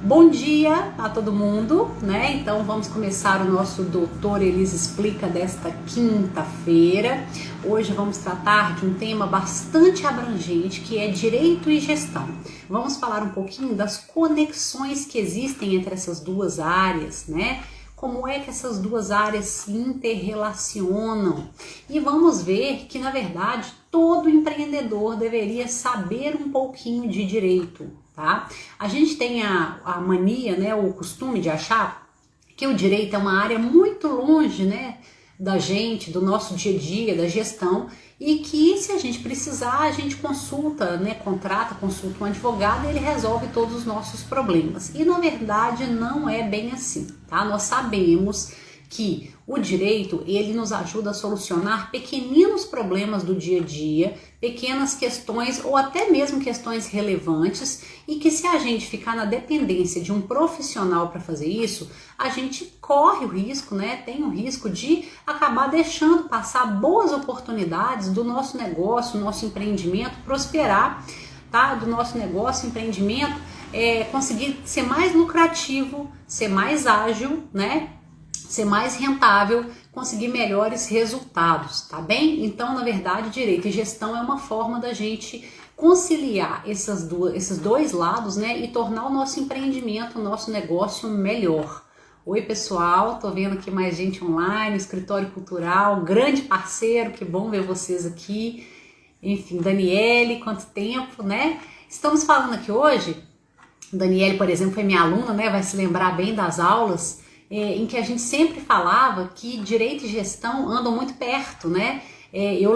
Bom dia a todo mundo, né? Então vamos começar o nosso Doutor Elisa Explica desta quinta-feira. Hoje vamos tratar de um tema bastante abrangente que é direito e gestão. Vamos falar um pouquinho das conexões que existem entre essas duas áreas, né? Como é que essas duas áreas se interrelacionam. E vamos ver que, na verdade, todo empreendedor deveria saber um pouquinho de direito, tá? A gente tem a mania, né, o costume de achar que o direito é uma área muito longe, né, da gente, do nosso dia a dia, da gestão, e que se a gente precisar, a gente consulta, né, consulta um advogado e ele resolve todos os nossos problemas. E na verdade não é bem assim, tá? Nós sabemos que o direito, ele nos ajuda a solucionar pequeninos problemas do dia a dia, pequenas questões ou até mesmo questões relevantes, e que se a gente ficar na dependência de um profissional para fazer isso, a gente corre o risco, né? Tem o risco de acabar deixando passar boas oportunidades do nosso negócio, nosso empreendimento prosperar, tá? Do nosso negócio, empreendimento, conseguir ser mais lucrativo, ser mais ágil, né? Ser mais rentável, conseguir melhores resultados, tá bem? Então, na verdade, direito e gestão é uma forma da gente conciliar esses dois lados, né? E tornar o nosso empreendimento, o nosso negócio melhor. Oi, pessoal, tô vendo aqui mais gente online, Escritório Cultural, grande parceiro, que bom ver vocês aqui. Enfim, Daniele, quanto tempo, né? Estamos falando aqui hoje, Daniele, por exemplo, foi minha aluna, né? Vai se lembrar bem das aulas, em que a gente sempre falava que direito e gestão andam muito perto, né? Eu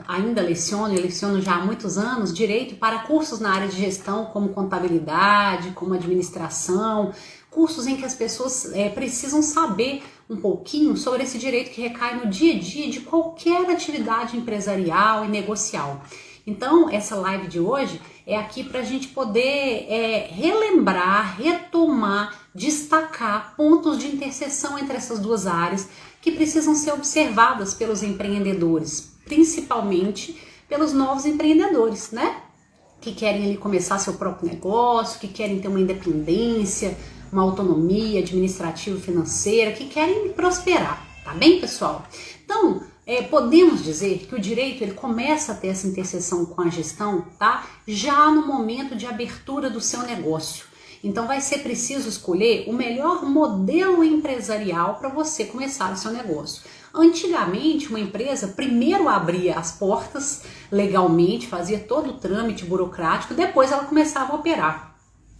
ainda leciono já há muitos anos direito para cursos na área de gestão, como contabilidade, como administração, cursos em que as pessoas precisam saber um pouquinho sobre esse direito que recai no dia a dia de qualquer atividade empresarial e negocial. Então, essa live de hoje é aqui para a gente poder relembrar, retomar, destacar pontos de interseção entre essas duas áreas que precisam ser observadas pelos empreendedores, principalmente pelos novos empreendedores, né? Que querem ali começar seu próprio negócio, que querem ter uma independência, uma autonomia administrativo-financeira, que querem prosperar, tá bem, pessoal? Então, podemos dizer que o direito ele começa a ter essa interseção com a gestão, tá? Já no momento de abertura do seu negócio. Então vai ser preciso escolher o melhor modelo empresarial para você começar o seu negócio. Antigamente, uma empresa primeiro abria as portas legalmente, fazia todo o trâmite burocrático, depois ela começava a operar.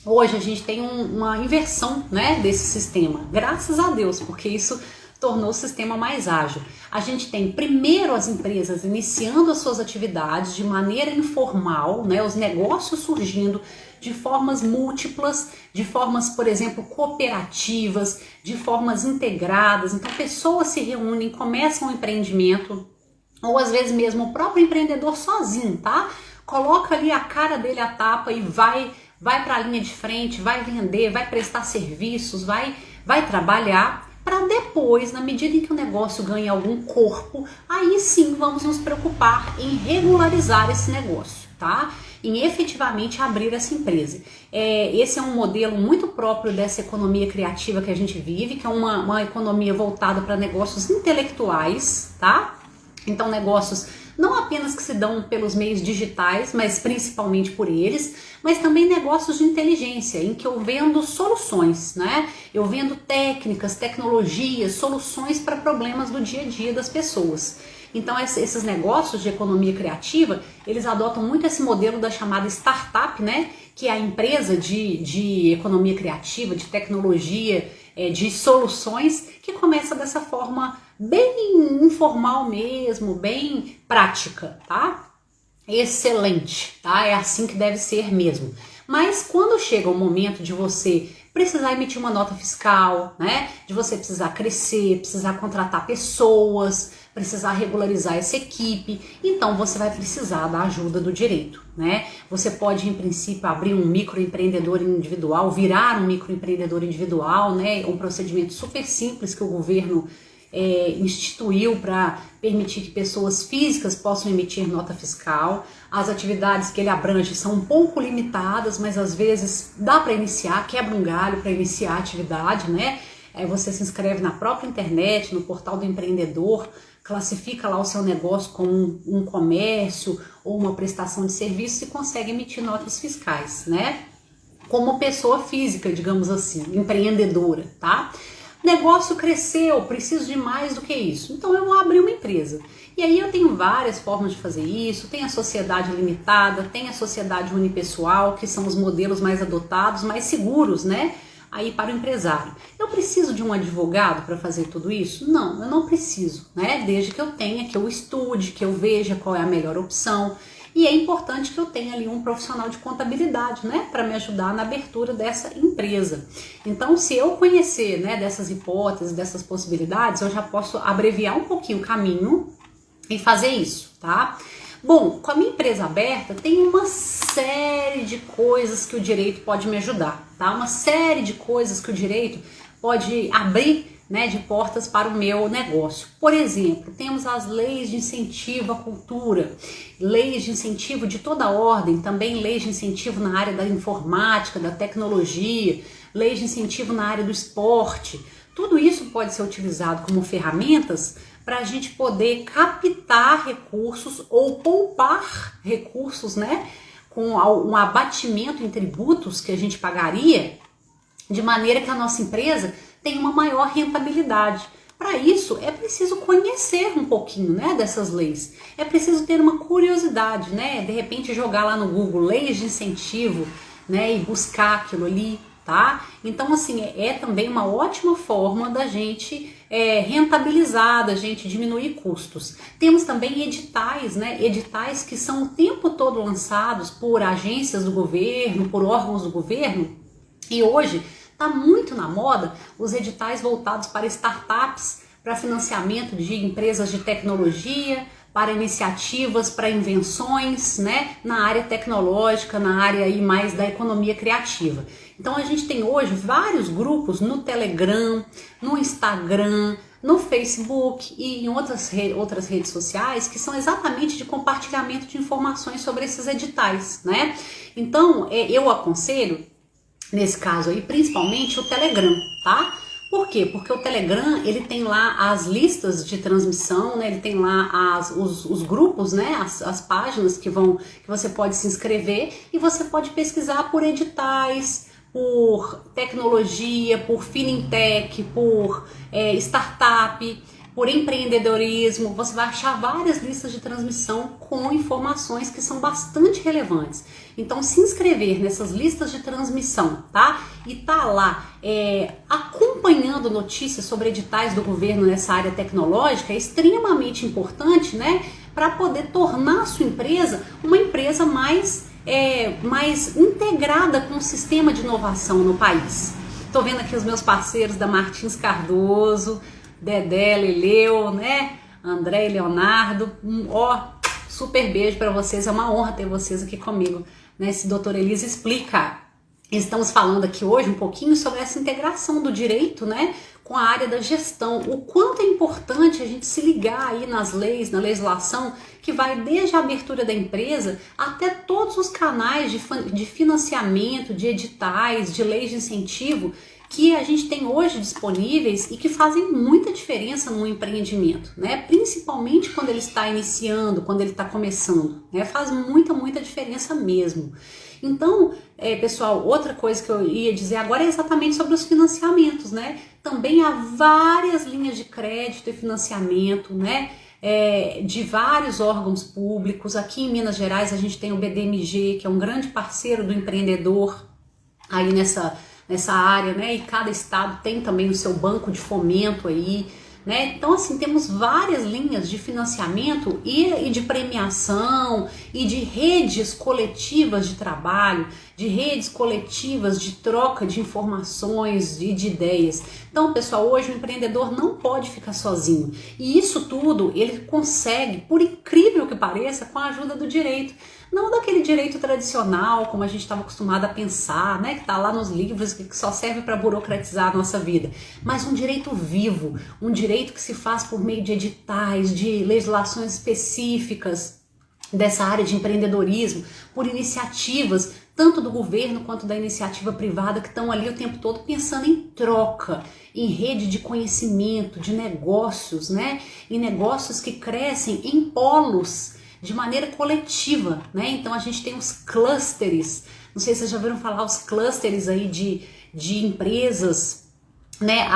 Hoje a gente tem uma inversão, né, desse sistema, graças a Deus, porque isso tornou o sistema mais ágil. A gente tem primeiro as empresas iniciando as suas atividades de maneira informal, né, os negócios surgindo de formas múltiplas, de formas, por exemplo, cooperativas, de formas integradas. Então, pessoas se reúnem, começam um empreendimento, ou às vezes mesmo o próprio empreendedor sozinho, tá? Coloca ali a cara dele à tapa e vai para a linha de frente, vai vender, vai prestar serviços, vai trabalhar, para depois, na medida em que o negócio ganha algum corpo, aí sim vamos nos preocupar em regularizar esse negócio, tá? Em efetivamente abrir essa empresa. Esse é um modelo muito próprio dessa economia criativa que a gente vive, que é uma economia voltada para negócios intelectuais, tá? Então, negócios não apenas que se dão pelos meios digitais, mas principalmente por eles, mas também negócios de inteligência, em que eu vendo soluções, né? Eu vendo técnicas, tecnologias, soluções para problemas do dia a dia das pessoas. Então, esses negócios de economia criativa, eles adotam muito esse modelo da chamada startup, né? Que é a empresa de economia criativa, de tecnologia, de soluções, que começa dessa forma bem informal mesmo, bem prática, tá? Excelente, tá? É assim que deve ser mesmo. Mas quando chega o momento de você precisar emitir uma nota fiscal, né? De você precisar crescer, precisar contratar pessoas, precisar regularizar essa equipe, então você vai precisar da ajuda do direito, né? Você pode, em princípio, abrir um microempreendedor individual, virar um microempreendedor individual, né? Um procedimento super simples que o governo instituiu para permitir que pessoas físicas possam emitir nota fiscal. As atividades que ele abrange são um pouco limitadas, mas às vezes dá para iniciar, quebra um galho para iniciar a atividade, né? Você se inscreve na própria internet, no portal do empreendedor, classifica lá o seu negócio como um comércio ou uma prestação de serviço e consegue emitir notas fiscais, né? Como pessoa física, digamos assim, empreendedora, tá? Negócio cresceu, preciso de mais do que isso. Então eu vou abrir uma empresa. E aí eu tenho várias formas de fazer isso. Tem a sociedade limitada, tem a sociedade unipessoal, que são os modelos mais adotados, mais seguros, né? Aí para o empresário. Eu preciso de um advogado para fazer tudo isso? Não, eu não preciso, né? Desde que eu tenha, que eu estude, que eu veja qual é a melhor opção. E é importante que eu tenha ali um profissional de contabilidade, né, para me ajudar na abertura dessa empresa. Então, se eu conhecer, né, dessas hipóteses, dessas possibilidades, eu já posso abreviar um pouquinho o caminho e fazer isso, tá? Bom, com a minha empresa aberta, tem uma série de coisas que o direito pode me ajudar, tá? Uma série de coisas que o direito pode abrir, né, de portas para o meu negócio. Por exemplo, temos as leis de incentivo à cultura, leis de incentivo de toda ordem, também leis de incentivo na área da informática, da tecnologia, leis de incentivo na área do esporte. Tudo isso pode ser utilizado como ferramentas para a gente poder captar recursos ou poupar recursos, né, com um abatimento em tributos que a gente pagaria, de maneira que a nossa empresa tem uma maior rentabilidade. Para isso, é preciso conhecer um pouquinho, né, dessas leis. É preciso ter uma curiosidade, né? De repente jogar lá no Google leis de incentivo, né, e buscar aquilo ali, tá? Então, assim, é também uma ótima forma da gente rentabilizar, da gente diminuir custos. Temos também editais, né? Editais que são o tempo todo lançados por agências do governo, por órgãos do governo. E hoje está muito na moda os editais voltados para startups, para financiamento de empresas de tecnologia, para iniciativas, para invenções, né, na área tecnológica, na área aí mais da economia criativa. Então a gente tem hoje vários grupos no Telegram, no Instagram, no Facebook e em outras redes sociais que são exatamente de compartilhamento de informações sobre esses editais, né? Então eu aconselho, nesse caso aí, principalmente o Telegram, tá? Por quê? Porque o Telegram, ele tem lá as listas de transmissão, né? Ele tem lá os grupos, né? As páginas que você pode se inscrever e você pode pesquisar por editais, por tecnologia, por fintech, por startup, por empreendedorismo. Você vai achar várias listas de transmissão com informações que são bastante relevantes. Então, se inscrever nessas listas de transmissão, tá? E tá lá acompanhando notícias sobre editais do governo nessa área tecnológica é extremamente importante, né? Para poder tornar a sua empresa uma empresa mais integrada com o sistema de inovação no país. Tô vendo aqui os meus parceiros da Martins Cardoso, Dedé, Leleu, né? André e Leonardo. Super beijo para vocês, é uma honra ter vocês aqui comigo nesse Doutor Elise Explica. Estamos falando aqui hoje um pouquinho sobre essa integração do direito, né, com a área da gestão. O quanto é importante a gente se ligar aí nas leis, na legislação, que vai desde a abertura da empresa até todos os canais de financiamento, de editais, de leis de incentivo que a gente tem hoje disponíveis e que fazem muita diferença no empreendimento, né? Principalmente quando ele está iniciando, quando ele está começando, né? Faz muita diferença mesmo. Então, pessoal, outra coisa que eu ia dizer agora é exatamente sobre os financiamentos, né? Também há várias linhas de crédito e financiamento, né? De vários órgãos públicos. Aqui em Minas Gerais a gente tem o BDMG, que é um grande parceiro do empreendedor aí nessa área, né? E cada estado tem também o seu banco de fomento aí, né? Então, assim, temos várias linhas de financiamento e de premiação e de redes coletivas de trabalho, de redes coletivas de troca de informações e de ideias. Então, pessoal, hoje o empreendedor não pode ficar sozinho. E isso tudo ele consegue, por incrível que pareça, com a ajuda do direito. Não daquele direito tradicional, como a gente estava acostumado a pensar, né, que está lá nos livros, que só serve para burocratizar a nossa vida, mas um direito vivo, um direito que se faz por meio de editais, de legislações específicas dessa área de empreendedorismo, por iniciativas, tanto do governo quanto da iniciativa privada, que estão ali o tempo todo pensando em troca, em rede de conhecimento, de negócios, né? Em negócios que crescem em polos, de maneira coletiva, né? Então a gente tem os clusters, não sei se vocês já ouviram falar os clusters aí de empresas, né?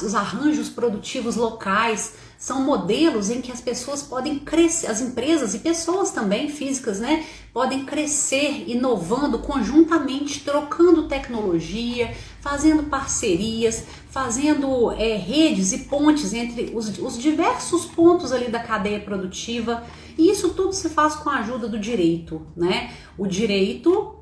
Os arranjos produtivos locais são modelos em que as pessoas podem crescer, as empresas e pessoas também físicas, né, podem crescer inovando conjuntamente, trocando tecnologia, fazendo parcerias, fazendo redes e pontes entre os diversos pontos ali da cadeia produtiva, e isso tudo se faz com a ajuda do direito, né? O direito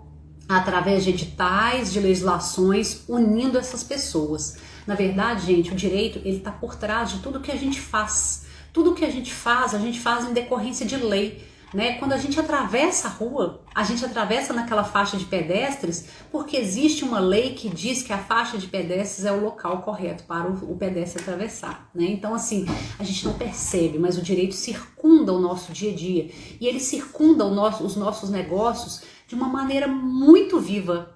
através de editais, de legislações, unindo essas pessoas. Na verdade, gente, o direito, ele está por trás de tudo que a gente faz. Tudo que a gente faz em decorrência de lei, né? Quando a gente atravessa a rua, a gente atravessa naquela faixa de pedestres porque existe uma lei que diz que a faixa de pedestres é o local correto para o pedestre atravessar, né? Então, assim, a gente não percebe, mas o direito circunda o nosso dia a dia e ele circunda os nossos negócios de uma maneira muito viva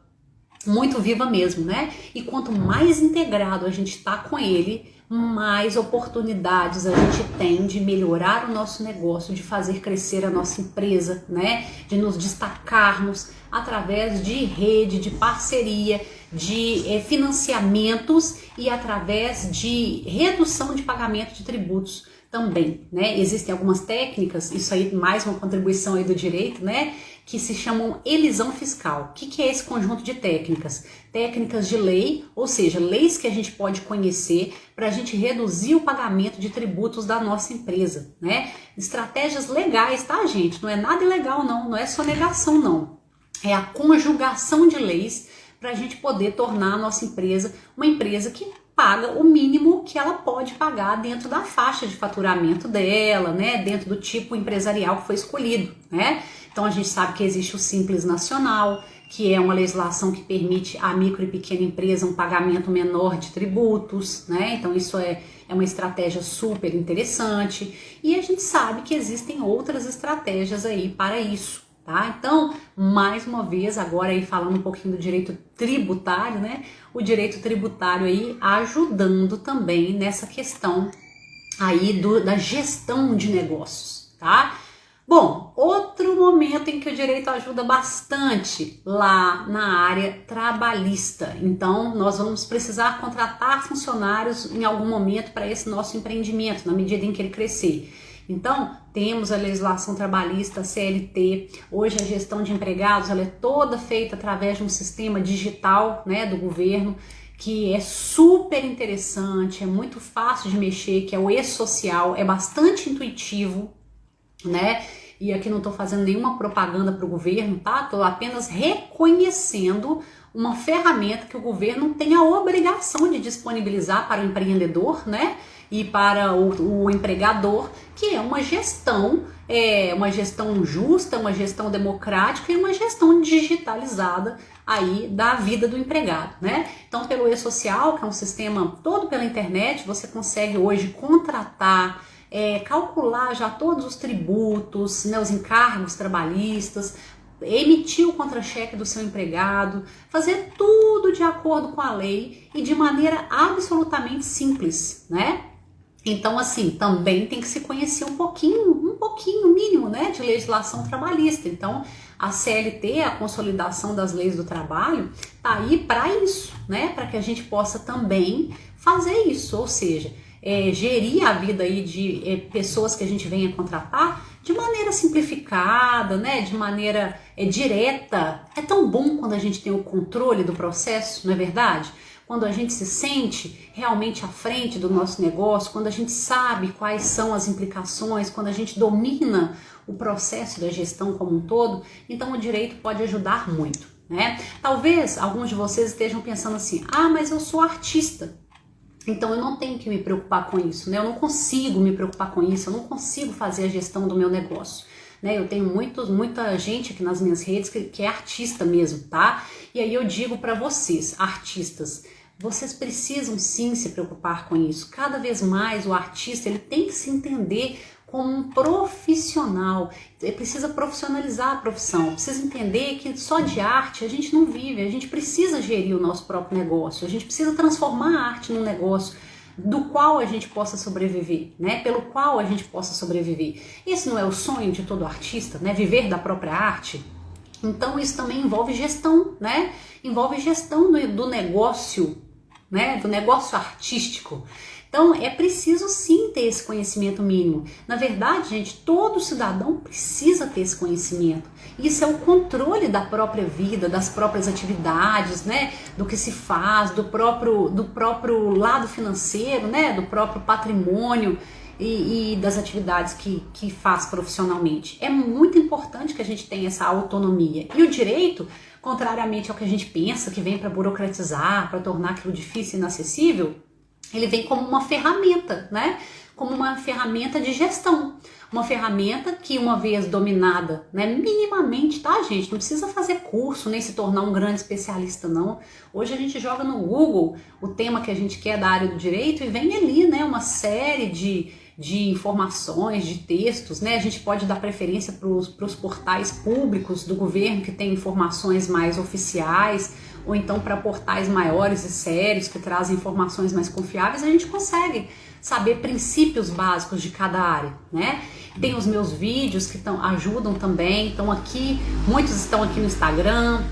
mesmo, né? E quanto mais integrado a gente está com ele, mais oportunidades a gente tem de melhorar o nosso negócio, de fazer crescer a nossa empresa, né? De nos destacarmos através de rede, de parceria, de financiamentos e através de redução de pagamento de tributos também, né? Existem algumas técnicas, isso aí mais uma contribuição aí do direito, né? Que se chamam elisão fiscal. O que é esse conjunto de técnicas? Técnicas de lei, ou seja, leis que a gente pode conhecer para a gente reduzir o pagamento de tributos da nossa empresa, né? Estratégias legais, tá, gente? Não é nada ilegal, não é sonegação, não. É a conjugação de leis para a gente poder tornar a nossa empresa uma empresa que paga o mínimo que ela pode pagar dentro da faixa de faturamento dela, né? Dentro do tipo empresarial que foi escolhido, né? Então a gente sabe que existe o Simples Nacional, que é uma legislação que permite à micro e pequena empresa um pagamento menor de tributos, né? Então isso é uma estratégia super interessante. E a gente sabe que existem outras estratégias aí para isso, tá? Então, mais uma vez, agora aí falando um pouquinho do direito tributário, né? O direito tributário aí ajudando também nessa questão aí da gestão de negócios, tá? Bom, outro momento em que o direito ajuda bastante lá na área trabalhista. Então, nós vamos precisar contratar funcionários em algum momento para esse nosso empreendimento, na medida em que ele crescer. Então, temos a legislação trabalhista, a CLT. Hoje a gestão de empregados ela é toda feita através de um sistema digital, né, do governo, que é super interessante, é muito fácil de mexer, que é o e-social, é bastante intuitivo, né? E aqui não estou fazendo nenhuma propaganda para o governo, tá? Estou apenas reconhecendo uma ferramenta que o governo tem a obrigação de disponibilizar para o empreendedor, né? E para o empregador, que é uma gestão justa, uma gestão democrática e uma gestão digitalizada aí da vida do empregado, né? Então, pelo e-social, que é um sistema todo pela internet, você consegue hoje contratar, calcular já todos os tributos, né, os encargos trabalhistas, emitir o contra-cheque do seu empregado, fazer tudo de acordo com a lei e de maneira absolutamente simples, né? Então, assim, também tem que se conhecer um pouquinho mínimo, né, de legislação trabalhista. Então, a CLT, a Consolidação das Leis do Trabalho, tá aí para isso, né, para que a gente possa também fazer isso, ou seja, gerir a vida aí de pessoas que a gente venha contratar de maneira simplificada, né, de maneira direta. É tão bom quando a gente tem o controle do processo, não é verdade? Quando a gente se sente realmente à frente do nosso negócio, quando a gente sabe quais são as implicações, quando a gente domina o processo da gestão como um todo, então o direito pode ajudar muito, né? Talvez alguns de vocês estejam pensando assim, mas eu sou artista, então eu não tenho que me preocupar com isso, né? Eu não consigo me preocupar com isso, eu não consigo fazer a gestão do meu negócio. né? Eu tenho muita gente aqui nas minhas redes que é artista mesmo, tá? E aí eu digo para vocês, artistas, vocês precisam sim se preocupar com isso. Cada vez mais o artista ele tem que se entender como um profissional. Ele precisa profissionalizar a profissão, precisa entender que só de arte a gente não vive, a gente precisa gerir o nosso próprio negócio, a gente precisa transformar a arte num negócio do qual a gente possa sobreviver, né? Pelo qual a gente possa sobreviver. Esse não é o sonho de todo artista, né? Viver da própria arte? Então isso também envolve gestão, né? Envolve gestão do negócio, né? Do negócio artístico. Então é preciso sim ter esse conhecimento mínimo. Na verdade, gente, todo cidadão precisa ter esse conhecimento. Isso é o controle da própria vida, das próprias atividades, né? Do que se faz, do próprio lado financeiro, né? Do próprio patrimônio e das atividades que faz profissionalmente. É muito importante que a gente tenha essa autonomia. E o direito, contrariamente ao que a gente pensa, que vem para burocratizar, para tornar aquilo difícil e inacessível, ele vem como uma ferramenta, né? Como uma ferramenta de gestão. Uma ferramenta que, uma vez dominada, né, minimamente, tá, gente? Não precisa fazer curso, nem se tornar um grande especialista, não. Hoje a gente joga no Google o tema que a gente quer da área do direito e vem ali, né, uma série de informações, de textos, né? A gente pode dar preferência para os portais públicos do governo que tem informações mais oficiais, ou então para portais maiores e sérios que trazem informações mais confiáveis. A gente consegue saber princípios básicos de cada área, né? Tem os meus vídeos que ajudam também, então aqui, muitos estão aqui no Instagram,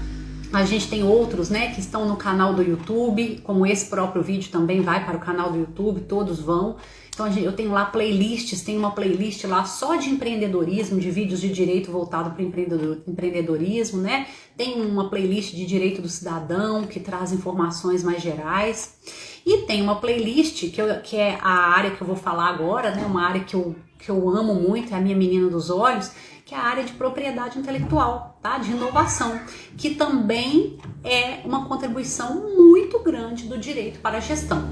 a gente tem outros, né, que estão no canal do YouTube, como esse próprio vídeo também vai para o canal do YouTube, todos vão. Então eu tenho lá playlists, tem uma playlist lá só de empreendedorismo, de vídeos de direito voltado para empreendedorismo, né? Tem uma playlist de direito do cidadão, que traz informações mais gerais. E tem uma playlist que é a área que eu vou falar agora, né? Uma área que eu amo muito, é a minha menina dos olhos, que é a área de propriedade intelectual, tá? De inovação, que também é uma contribuição muito grande do direito para a gestão.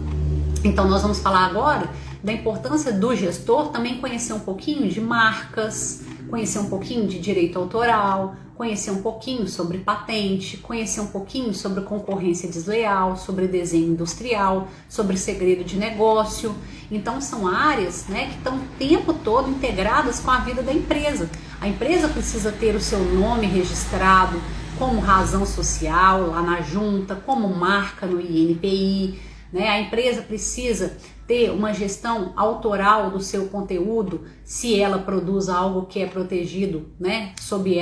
Então nós vamos falar agora da importância do gestor também conhecer um pouquinho de marcas, conhecer um pouquinho de direito autoral, conhecer um pouquinho sobre patente, conhecer um pouquinho sobre concorrência desleal, sobre desenho industrial, sobre segredo de negócio. Então são áreas, né, que estão o tempo todo integradas com a vida da empresa. A empresa precisa ter o seu nome registrado como razão social lá na junta, como marca no INPI, né? A empresa precisa ter uma gestão autoral do seu conteúdo, se ela produz algo que é protegido, né, sob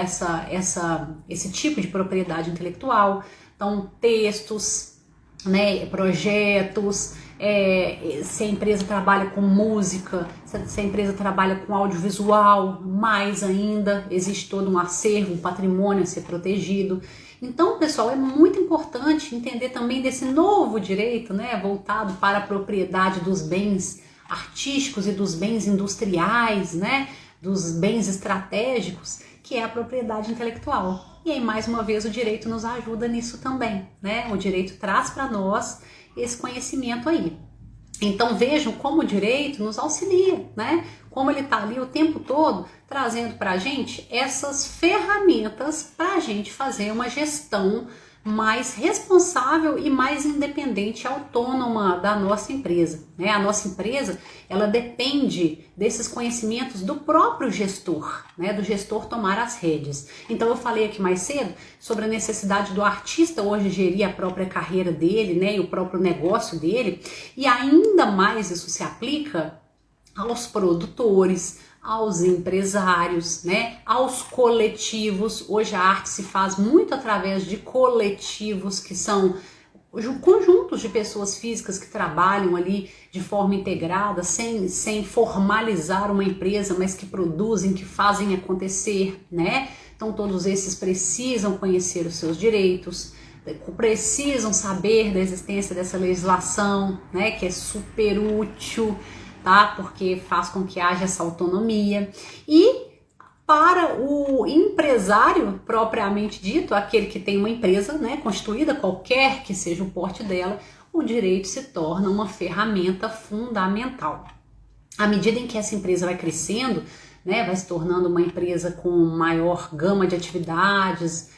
esse tipo de propriedade intelectual. Então, textos, né, projetos, se a empresa trabalha com música, se a empresa trabalha com audiovisual, mais ainda, existe todo um acervo, um patrimônio a ser protegido. Então, pessoal, é muito importante entender também desse novo direito, né, voltado para a propriedade dos bens artísticos e dos bens industriais, né, dos bens estratégicos, que é a propriedade intelectual. E aí, mais uma vez, o direito nos ajuda nisso também, né? O direito traz para nós esse conhecimento aí. Então vejam como o direito nos auxilia, né? Como ele está ali o tempo todo trazendo para a gente essas ferramentas para a gente fazer uma gestão mais responsável e mais independente, autônoma da nossa empresa, né? A nossa empresa, ela depende desses conhecimentos do próprio gestor, né? Do gestor tomar as rédeas. Então eu falei aqui mais cedo sobre a necessidade do artista hoje gerir a própria carreira dele, né? E o próprio negócio dele, e ainda mais isso se aplica aos produtores, aos empresários, né, aos coletivos. Hoje a arte se faz muito através de coletivos, que são conjuntos de pessoas físicas que trabalham ali de forma integrada, sem formalizar uma empresa, mas que produzem, que fazem acontecer, né? Então todos esses precisam conhecer os seus direitos, precisam saber da existência dessa legislação, né, que é super útil, tá? Porque faz com que haja essa autonomia. E para o empresário propriamente dito, aquele que tem uma empresa, né, constituída, qualquer que seja o porte dela, o direito se torna uma ferramenta fundamental. À medida em que essa empresa vai crescendo, né? Vai se tornando uma empresa com maior gama de atividades.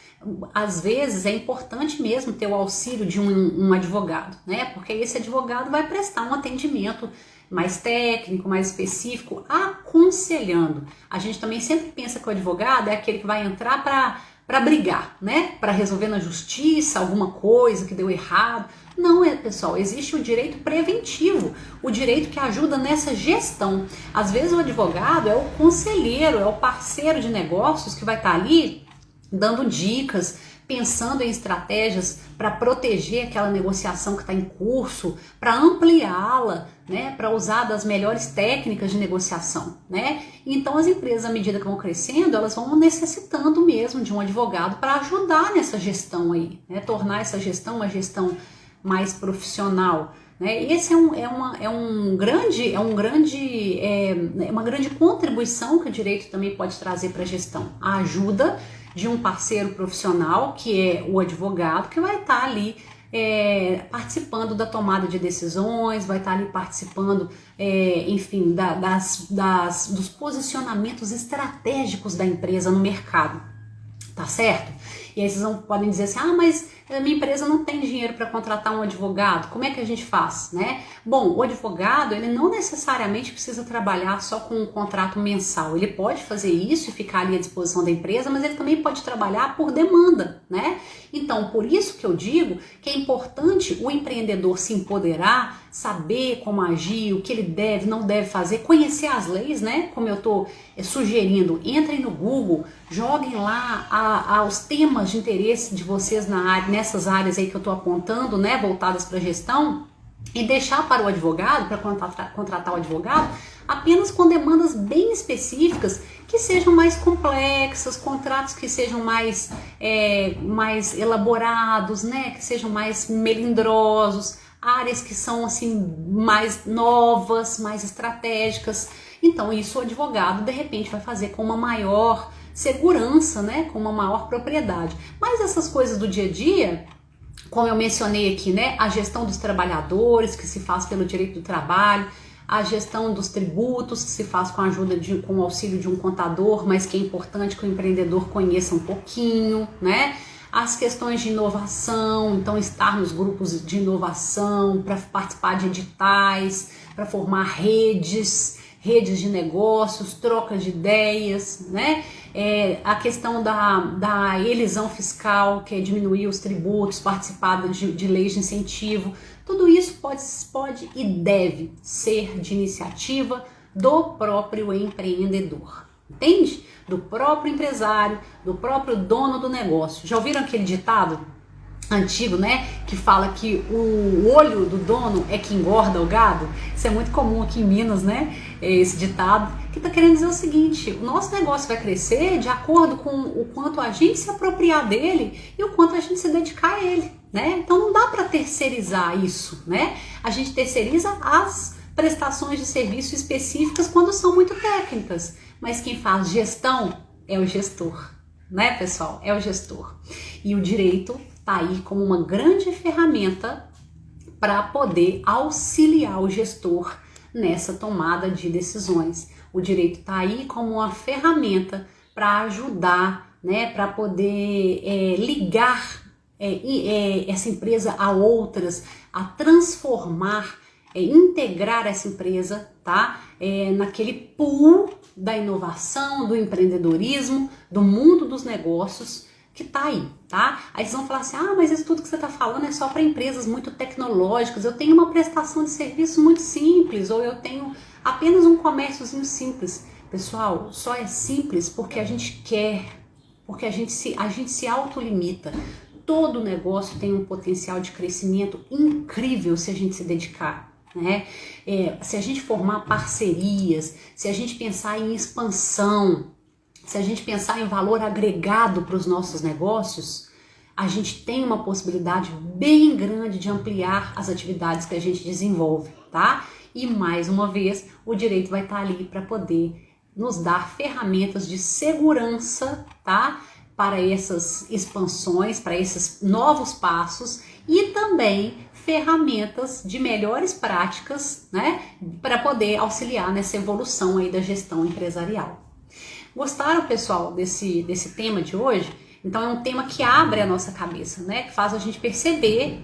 Às vezes é importante mesmo ter o auxílio de um advogado, né? Porque esse advogado vai prestar um atendimento mais técnico, mais específico, aconselhando. A gente também sempre pensa que o advogado é aquele que vai entrar para brigar, né? Para resolver na justiça alguma coisa que deu errado. Não, pessoal, existe o direito preventivo, o direito que ajuda nessa gestão. Às vezes o advogado é o conselheiro, é o parceiro de negócios que vai estar ali dando dicas, pensando em estratégias para proteger aquela negociação que está em curso, para ampliá-la, né, para usar das melhores técnicas de negociação, né? Então as empresas, à medida que vão crescendo, elas vão necessitando mesmo de um advogado para ajudar nessa gestão aí, né? Tornar essa gestão uma gestão mais profissional, né? Esse é uma grande contribuição que o direito também pode trazer para a gestão, a ajuda de um parceiro profissional, que é o advogado, que vai estar ali participando da tomada de decisões, vai estar ali participando, enfim, dos posicionamentos estratégicos da empresa no mercado, tá certo? E aí vocês podem dizer assim, mas a minha empresa não tem dinheiro para contratar um advogado, como é que a gente faz, né? Bom, o advogado, ele não necessariamente precisa trabalhar só com um contrato mensal, ele pode fazer isso e ficar ali à disposição da empresa, mas ele também pode trabalhar por demanda, né? Então, por isso que eu digo que é importante o empreendedor se empoderar, saber como agir, o que ele deve, não deve fazer, conhecer as leis, né? Como eu estou sugerindo, entrem no Google, joguem lá os temas de interesse de vocês nessas áreas aí que eu estou apontando, né? Voltadas para a gestão, e deixar para o advogado, para contratar o advogado, apenas com demandas bem específicas, que sejam mais complexas, contratos que sejam mais elaborados, né? Que sejam mais melindrosos, áreas que são assim mais novas, mais estratégicas. Então isso o advogado de repente vai fazer com uma maior segurança, né? Com uma maior propriedade. Mas essas coisas do dia a dia, como eu mencionei aqui, né? A gestão dos trabalhadores, que se faz pelo direito do trabalho, a gestão dos tributos, que se faz com a ajuda com o auxílio de um contador, mas que é importante que o empreendedor conheça um pouquinho, né? As questões de inovação, então estar nos grupos de inovação, para participar de editais, para formar redes de negócios, trocas de ideias, né? A questão da elisão fiscal, que é diminuir os tributos, participar de leis de incentivo, tudo isso pode e deve ser de iniciativa do próprio empreendedor, entende? Do próprio empresário, do próprio dono do negócio. Já ouviram aquele ditado antigo, né, que fala que o olho do dono é que engorda o gado? Isso é muito comum aqui em Minas, né, esse ditado, que tá querendo dizer o seguinte: o nosso negócio vai crescer de acordo com o quanto a gente se apropriar dele e o quanto a gente se dedicar a ele, né? Então não dá para terceirizar isso, né? A gente terceiriza as prestações de serviço específicas quando são muito técnicas, mas quem faz gestão é o gestor, né, pessoal? É o gestor. E o direito tá aí como uma grande ferramenta para poder auxiliar o gestor nessa tomada de decisões. O direito tá aí como uma ferramenta para ajudar, né, para poder ligar essa empresa a outras, a transformar, integrar essa empresa, tá? Naquele pool da inovação, do empreendedorismo, do mundo dos negócios que tá aí, tá? Aí vocês vão falar assim, mas isso tudo que você tá falando é só para empresas muito tecnológicas, eu tenho uma prestação de serviço muito simples, ou eu tenho apenas um comérciozinho simples. Pessoal, só é simples porque a gente quer, porque a gente se autolimita. Todo negócio tem um potencial de crescimento incrível se a gente se dedicar, né? Se a gente formar parcerias, se a gente pensar em expansão, se a gente pensar em valor agregado para os nossos negócios, a gente tem uma possibilidade bem grande de ampliar as atividades que a gente desenvolve, tá? E mais uma vez, o direito vai estar ali para poder nos dar ferramentas de segurança, tá? Para essas expansões, para esses novos passos, e também ferramentas de melhores práticas, né, para poder auxiliar nessa evolução aí da gestão empresarial. Gostaram, pessoal, desse tema de hoje? Então é um tema que abre a nossa cabeça, né? Que faz a gente perceber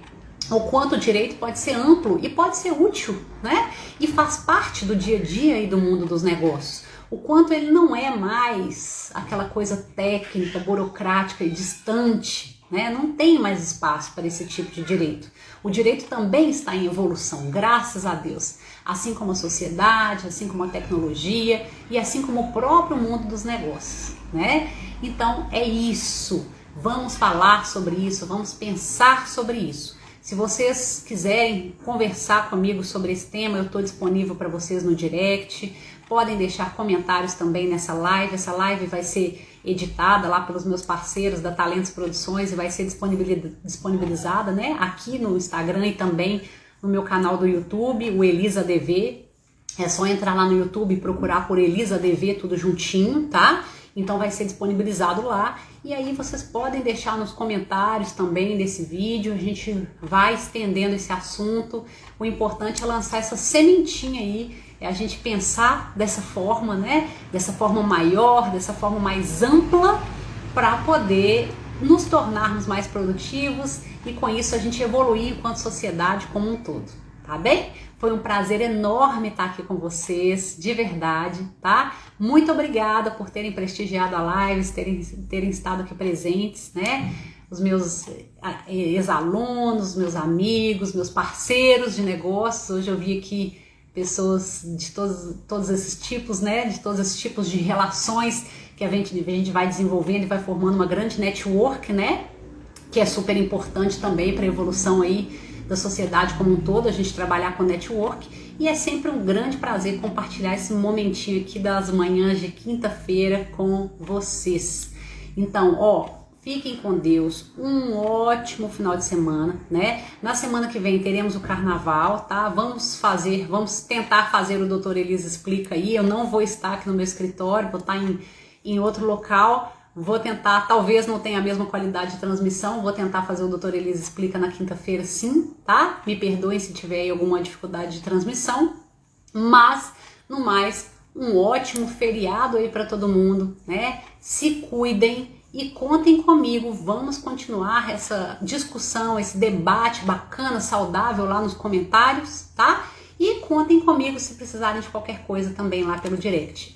o quanto o direito pode ser amplo e pode ser útil, né? E faz parte do dia a dia e do mundo dos negócios. O quanto ele não é mais aquela coisa técnica, burocrática e distante, né? Não tem mais espaço para esse tipo de direito. O direito também está em evolução, graças a Deus. Assim como a sociedade, assim como a tecnologia e assim como o próprio mundo dos negócios, né? Então é isso. Vamos falar sobre isso, vamos pensar sobre isso. Se vocês quiserem conversar comigo sobre esse tema, eu estou disponível para vocês no direct. Podem deixar comentários também nessa live. Essa live vai ser editada lá pelos meus parceiros da Talentos Produções e vai ser disponibilizada, né, aqui no Instagram e também no meu canal do YouTube, o Elisa DV. É só entrar lá no YouTube e procurar por Elisa DV, tudo juntinho, tá? Então vai ser disponibilizado lá. E aí vocês podem deixar nos comentários também desse vídeo. A gente vai estendendo esse assunto. O importante é lançar essa sementinha aí. É a gente pensar dessa forma, né? Dessa forma maior, dessa forma mais ampla, para poder nos tornarmos mais produtivos e com isso a gente evoluir enquanto sociedade como um todo, tá bem? Foi um prazer enorme estar aqui com vocês, de verdade, tá? Muito obrigada por terem prestigiado a live, terem estado aqui presentes, né? Os meus ex-alunos, meus amigos, meus parceiros de negócios. Hoje eu vi aqui pessoas de todos esses tipos, né? De todos esses tipos de relações que a gente vai desenvolvendo e vai formando uma grande network, né? Que é super importante também para a evolução aí da sociedade como um todo, a gente trabalhar com network. E é sempre um grande prazer compartilhar esse momentinho aqui das manhãs de quinta-feira com vocês. Então, fiquem com Deus, um ótimo final de semana, né? Na semana que vem teremos o carnaval, tá? Vamos tentar fazer o Doutor Elisa Explica aí. Eu não vou estar aqui no meu escritório, vou estar em outro local. Vou tentar, talvez não tenha a mesma qualidade de transmissão, vou tentar fazer o Doutor Elisa Explica na quinta-feira sim, tá? Me perdoem se tiver aí alguma dificuldade de transmissão, mas, no mais, um ótimo feriado aí para todo mundo, né? Se cuidem e contem comigo, vamos continuar essa discussão, esse debate bacana, saudável lá nos comentários, tá? E contem comigo se precisarem de qualquer coisa também lá pelo direct.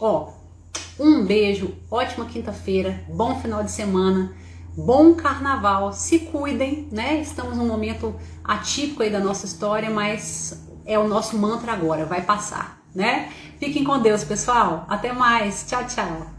Um beijo, ótima quinta-feira, bom final de semana, bom carnaval, se cuidem, né? Estamos num momento atípico aí da nossa história, mas é o nosso mantra agora, vai passar, né? Fiquem com Deus, pessoal. Até mais. Tchau, tchau.